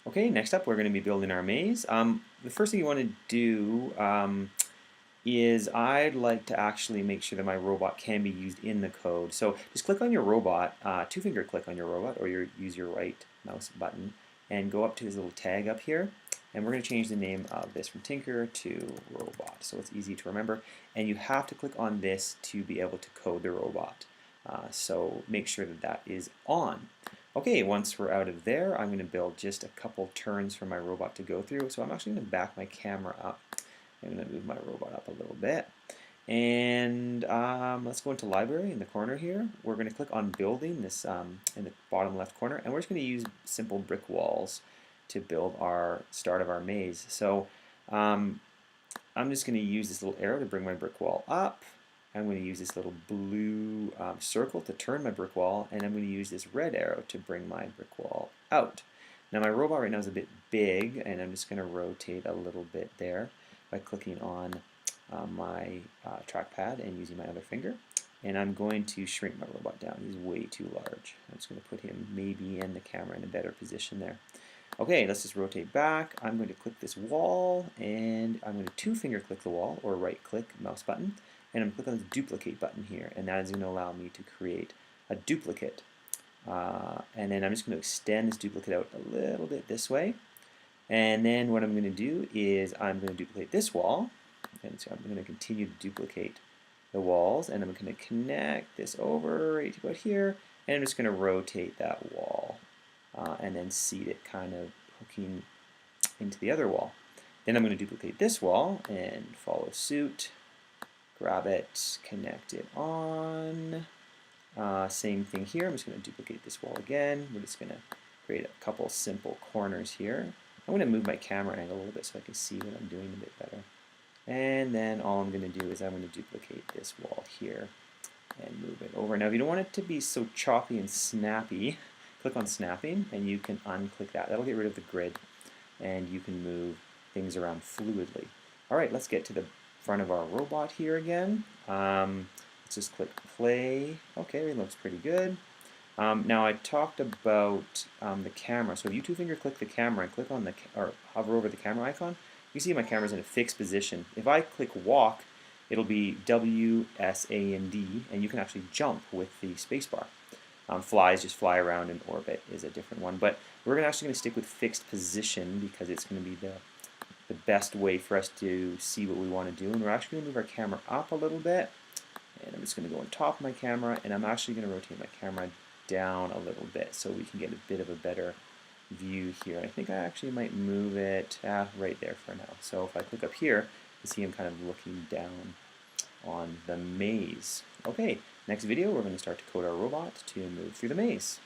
Okay, next up we're going to be building our maze. The first thing you want to do is I'd like to actually make sure that my robot can be used in the code. So just click on your robot, two-finger click on your robot, or use your right mouse button, and go up to this little tag up here. And we're going to change the name of this from Tinker to Robot, so it's easy to remember. And you have to click on this to be able to code the robot. So make sure that that is on. Okay, once we're out of there, I'm going to build just a couple turns for my robot to go through. So I'm actually going to back my camera up. I'm going to move my robot up a little bit. And let's go into library in the corner here. We're going to click on building this in the bottom left corner, and we're just going to use simple brick walls to build our start of our maze. So I'm just going to use this little arrow to bring my brick wall up. I'm going to use this little blue circle to turn my brick wall, and I'm going to use this red arrow to bring my brick wall out. Now my robot right now is a bit big, and I'm just going to rotate a little bit there by clicking on my trackpad and using my other finger. And I'm going to shrink my robot down. He's way too large. I'm just going to put him maybe in the camera in a better position there. Okay, let's just rotate back. I'm going to click this wall, and I'm going to two-finger click the wall, or right-click mouse button, and I'm going to click on the duplicate button here, and that is going to allow me to create a duplicate. And then I'm just going to extend this duplicate out a little bit this way. And then what I'm going to do is I'm going to duplicate this wall, and so I'm going to continue to duplicate the walls, and I'm going to connect this over right about here, and I'm just going to rotate that wall, and then seat it kind of hooking into the other wall. Then I'm going to duplicate this wall and follow suit, grab it, connect it on. Same thing here. I'm just going to duplicate this wall again. We're just going to create a couple simple corners here. I'm going to move my camera angle a little bit so I can see what I'm doing a bit better. And then all I'm going to do is I'm going to duplicate this wall here and move it over. Now if you don't want it to be so choppy and snappy, click on snapping and you can unclick that. That'll get rid of the grid and you can move things around fluidly. Alright, let's get to the front of our robot here again. Let's just click play. Okay, it looks pretty good. Now I talked about the camera. So if you two-finger click the camera and click on the or hover over the camera icon, you see my camera's in a fixed position. If I click walk, it'll be W, S, A, and D, and you can actually jump with the spacebar. Flies just fly around in orbit is a different one, but we're actually going to stick with fixed position because it's going to be the best way for us to see what we want to do. And we're actually going to move our camera up a little bit, and I'm just going to go on top of my camera, and I'm actually going to rotate my camera down a little bit so we can get a bit of a better view here. I think I actually might move it right there for now. So if I click up here, you see him kind of looking down on the maze. Okay, next video we're going to start to code our robot to move through the maze.